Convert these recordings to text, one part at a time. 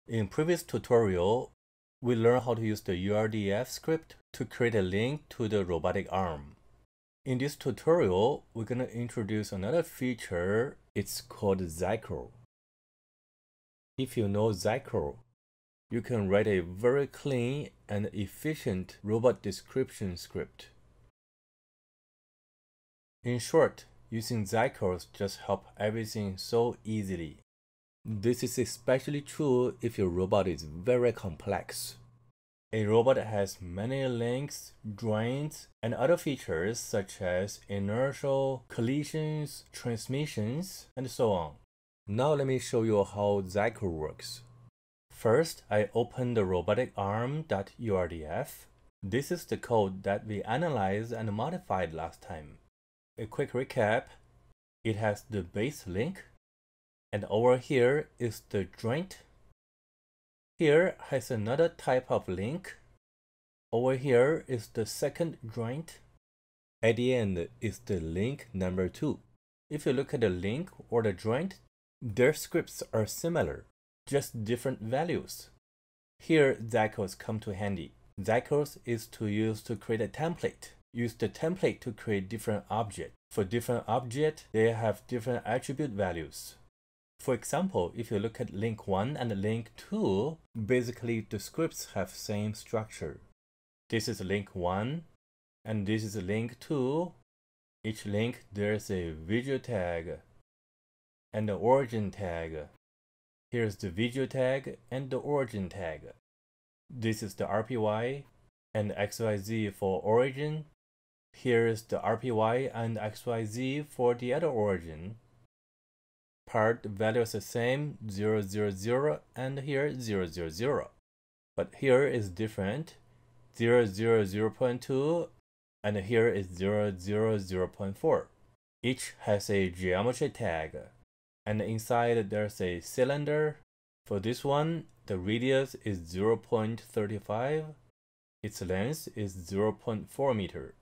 In previous tutorial, we learned how to use the URDF script to create a link to the robotic arm. In this tutorial, we're going to introduce another feature. It's called Zykro. If you know Zykro, you can write a very clean and efficient robot description script. In short, using Zykros just help everything so easily. This is especially true if your robot is very complex. A robot has many links, joints, and other features such as inertial, collisions, transmissions, and so on. Now let me show you how Zykro works. First, I open the robotic arm.urdf. This is the code that we analyzed and modified last time. A quick recap, it has the base link, and over here is the joint. Here has another type of link. Over here is the second joint. At the end is the link number 2. If you look at the link or the joint, their scripts are similar, just different values. Here, Zykros come to handy. Zykros is used to create a template. Use the template to create different objects. For different objects, they have different attribute values. For example, if you look at link 1 and link 2, basically the scripts have same structure. This is link 1 and this is link 2. Each link there's a visual tag and the origin tag. Here's the visual tag and the origin tag. This is the RPY and XYZ for origin. Here is the RPY and XYZ for the other origin. Part value is the same, 0, 0, 0, and here 0, 0, 0. But here is different, 0, 0, 0.2, and here is 0, 0, 0.4. Each has a geometry tag, and inside there's a cylinder. For this one, the radius is 0.35, its length is 0.4 meter.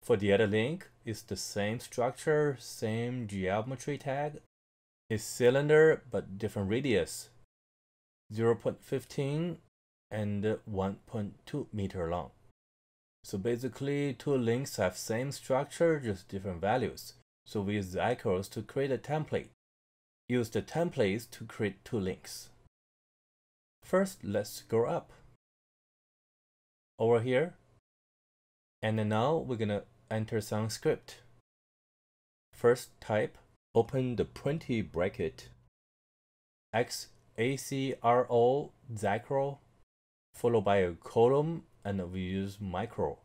For the other link, it's the same structure, same geometry tag. It's cylinder but different radius, 0.15 and 1.2 meter long. So basically, two links have same structure, just different values. So we use Zykros to create a template. Use the templates to create two links. First, let's go up. Over here. And now we're gonna enter some script. First, type. Open the printy bracket, xacro Zykro, followed by a colon, and we use micro.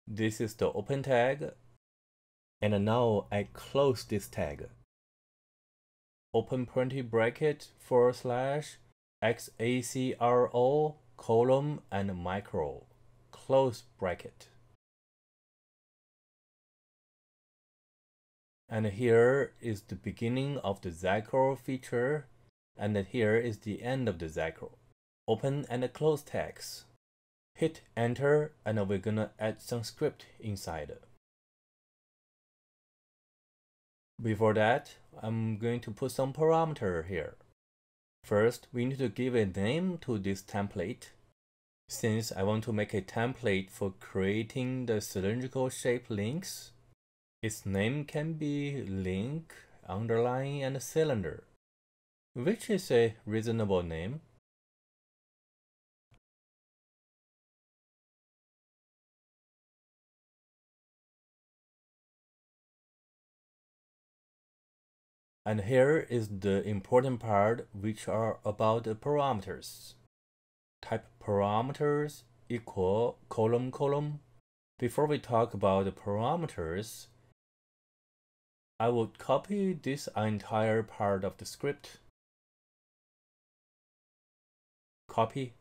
This is the open tag, and now I close this tag. Open printy bracket / xacro colon and micro, close bracket. And here is the beginning of the Zykro feature, and here is the end of the Zykro. Open and close tags. Hit enter, and we're gonna add some script inside. Before that, I'm going to put some parameter here. First, we need to give a name to this template. Since I want to make a template for creating the cylindrical shape links, its name can be link, underline, and cylinder, which is a reasonable name. And here is the important part, which are about the parameters. Type parameters equal column column. Before we talk about the parameters, I would copy this entire part of the script. Copy.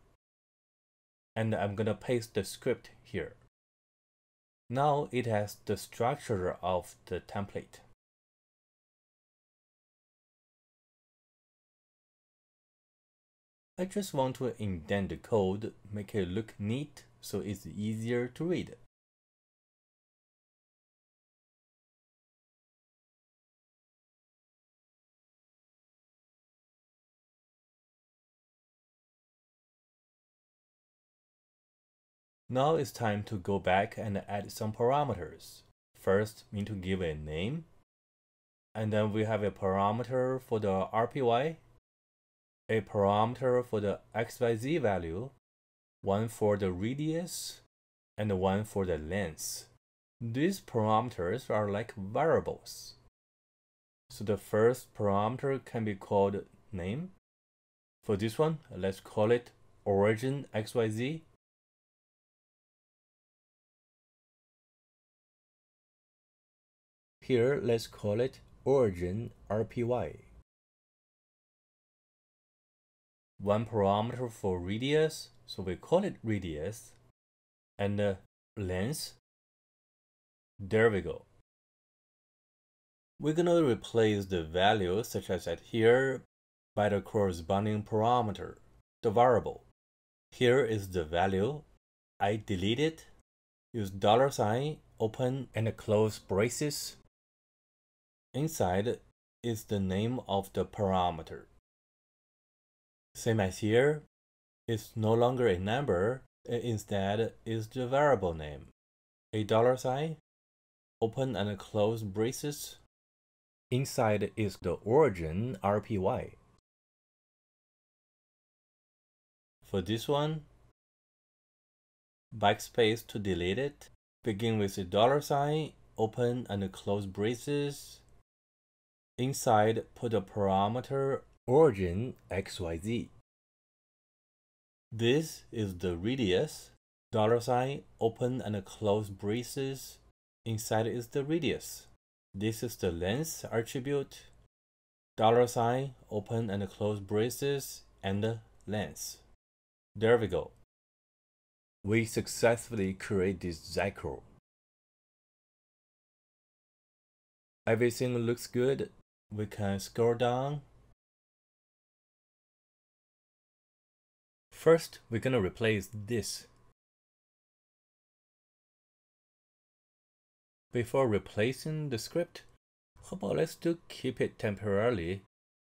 And I'm gonna paste the script here. Now it has the structure of the template. I just want to indent the code, make it look neat so it's easier to read. Now it's time to go back and add some parameters. First, we need to give a name. And then we have a parameter for the RPY, a parameter for the XYZ value, one for the radius, and one for the length. These parameters are like variables. So the first parameter can be called name. For this one, let's call it origin XYZ. Here, let's call it origin RPY. One parameter for radius, so we call it radius, and length. There we go. We're gonna replace the value such as at here by the corresponding parameter, the variable. Here is the value. I delete it, use $, open and close braces. Inside is the name of the parameter. Same as here, it's no longer a number, instead is the variable name. A $, open and close braces. Inside is the origin RPY. For this one, backspace to delete it. Begin with a $, open and close braces. Inside, put the parameter origin XYZ. This is the radius. $, open and close braces. Inside is the radius. This is the length attribute. $, open and close braces, and length. There we go. We successfully create this Zykro. Everything looks good. We can scroll down. First, we're gonna replace this. Before replacing the script, how about let's keep it temporarily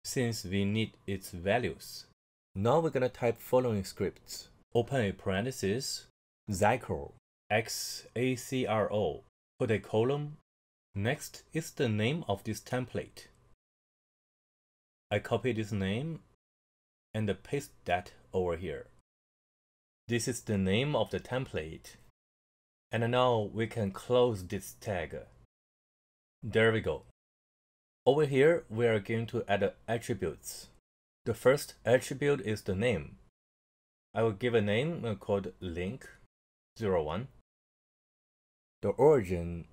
since we need its values. Now we're gonna type following scripts. Open a parenthesis, Zykro, xacro, put a colon. Next is the name of this template. I copy this name and paste that over here. This is the name of the template. And now we can close this tag. There we go. Over here, we are going to add attributes. The first attribute is the name. I will give a name called link01. The origin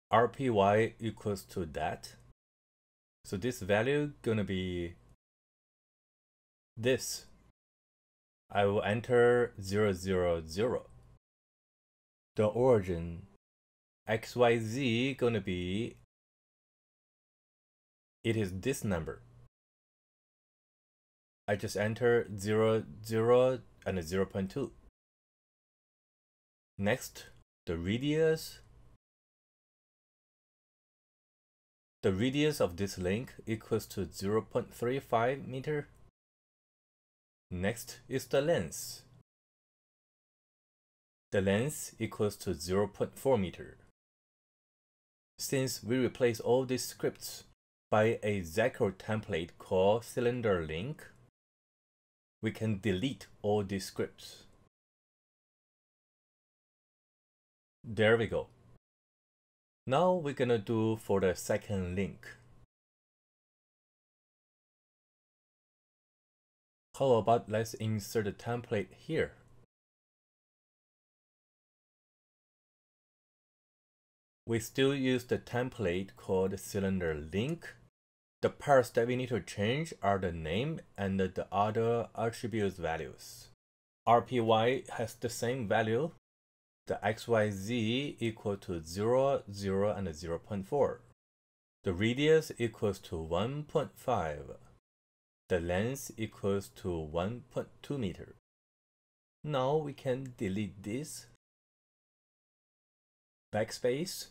RPY equals to that. So this value gonna be this. I will enter 000. The origin XYZ gonna be, it is this number. I just enter 0, 0 and 0.2. Next, the radius. The radius of this link equals to 0.35 meter. Next is the length. The length equals to 0.4 meter. Since we replace all these scripts by a Zykro template called cylinder link, we can delete all these scripts. There we go. Now we're gonna do for the second link. How about let's insert a template here. We still use the template called cylinder link. The parts that we need to change are the name and the other attributes values. RPY has the same value. The XYZ equal to 0, 0, and 0.4. The radius equals to 1.5. The length equals to 1.2 meter. Now we can delete this. Backspace.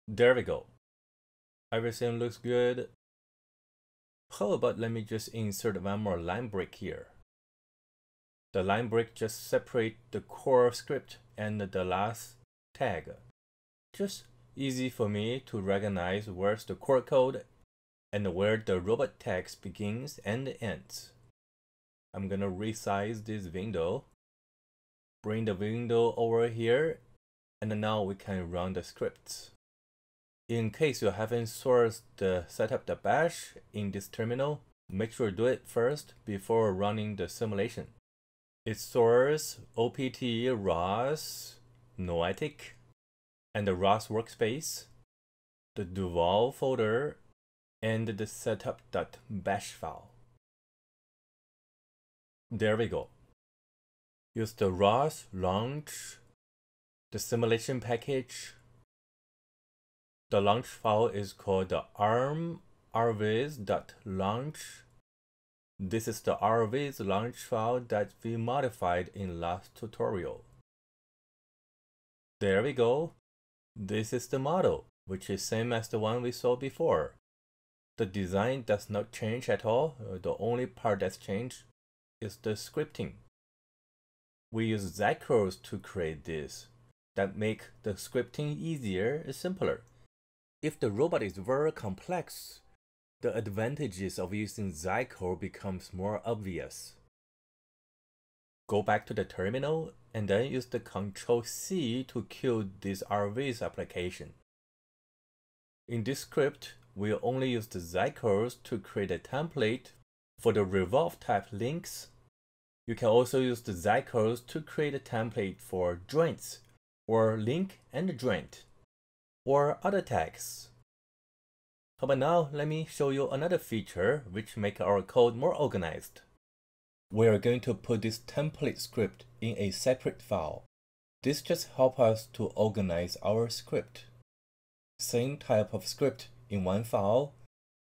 There we go. Everything looks good. How about let me just insert one more line break here. The line break just separate the core script and the last tag. Just easy for me to recognize where's the core code and where the robot text begins and ends. I'm gonna resize this window, bring the window over here, and now we can run the scripts. In case you haven't sourced the setup the bash in this terminal, make sure to do it first before running the simulation. It stores opt ROS noetic and the ROS workspace, the Duval folder, and the setup.bash file. There we go. Use the ROS launch, the simulation package. The launch file is called the rviz.launch. This is the rviz launch file that we modified in last tutorial. There we go. This is the model, which is same as the one we saw before. The design does not change at all. The only part that's changed is the scripting. We use xacros to create this, that make the scripting easier and simpler. If the robot is very complex, the advantages of using Zykro becomes more obvious. Go back to the terminal and then use the Ctrl+C to kill this rviz application. In this script, we'll only use the Zykros to create a template for the revolve type links. You can also use the Zykros to create a template for joints, or link and joint, or other tags. How about now, let me show you another feature which makes our code more organized. We are going to put this template script in a separate file. This just helps us to organize our script. Same type of script in one file,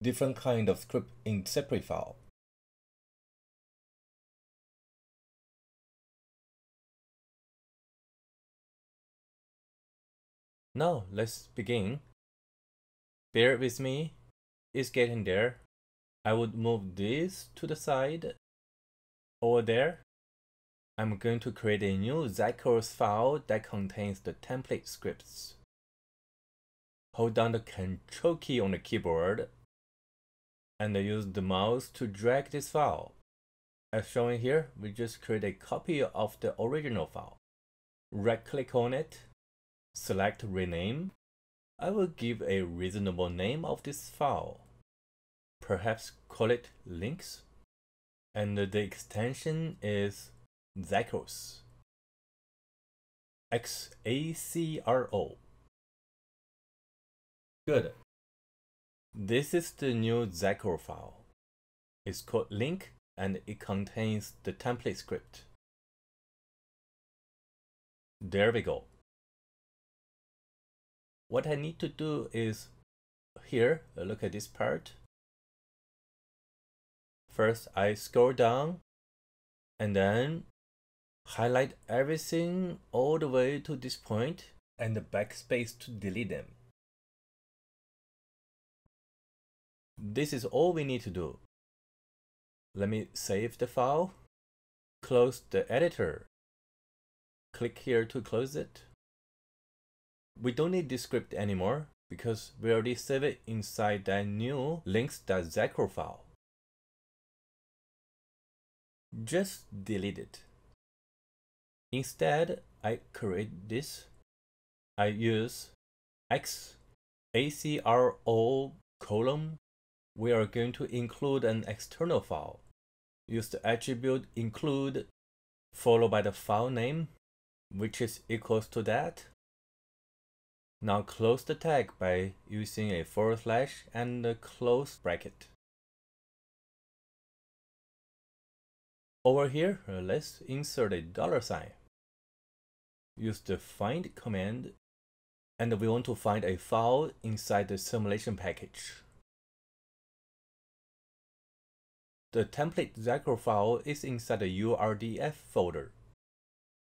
different kind of script in separate file. Now let's begin. Bear with me, it's getting there. I would move this to the side. Over there, I'm going to create a new Zykros file that contains the template scripts. Hold down the Ctrl key on the keyboard and use the mouse to drag this file. As shown here, we just create a copy of the original file. Right-click on it, select Rename. I will give a reasonable name of this file. Perhaps call it links. And the extension is Zykros. xacro. Good. This is the new Zykro file. It's called link and it contains the template script. There we go. What I need to do is here, look at this part. First, I scroll down and then highlight everything all the way to this point and the backspace to delete them. This is all we need to do. Let me save the file, close the editor. Click here to close it. We don't need this script anymore because we already saved it inside that new links.xacro file. Just delete it. Instead, I create this. I use xacro colon. We are going to include an external file. Use the attribute include followed by the file name, which is equals to that. Now close the tag by using a / and a close bracket. Over here, let's insert a $sign. Use the find command, and we want to find a file inside the simulation package. The template Zykro file is inside the URDF folder.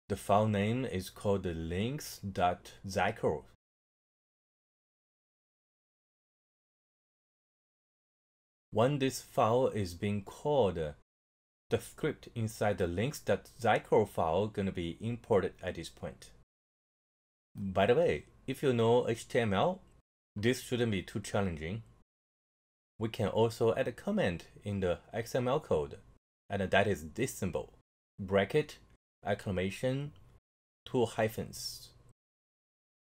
The file name is called the links.xacro. When this file is being called, the script inside the links.Zykro file gonna be imported at this point. By the way, if you know HTML, this shouldn't be too challenging. We can also add a comment in the XML code, and that is this symbol, bracket, exclamation, 2 hyphens.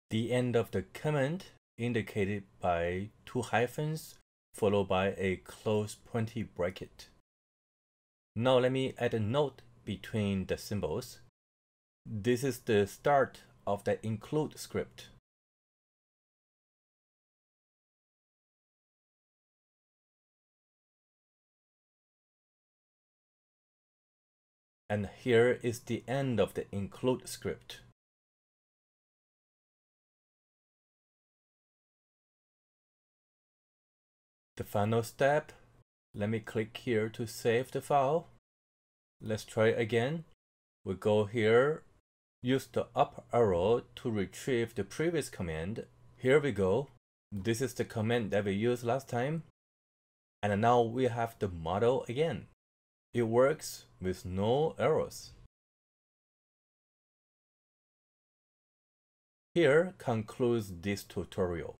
The end of the comment indicated by 2 hyphens followed by a close pointy bracket. Now let me add a note between the symbols. This is the start of the include script. And here is the end of the include script. The final step, let me click here to save the file. Let's try again. We go here, use the up arrow to retrieve the previous command. Here we go. This is the command that we used last time. And now we have the model again. It works with no errors. Here concludes this tutorial.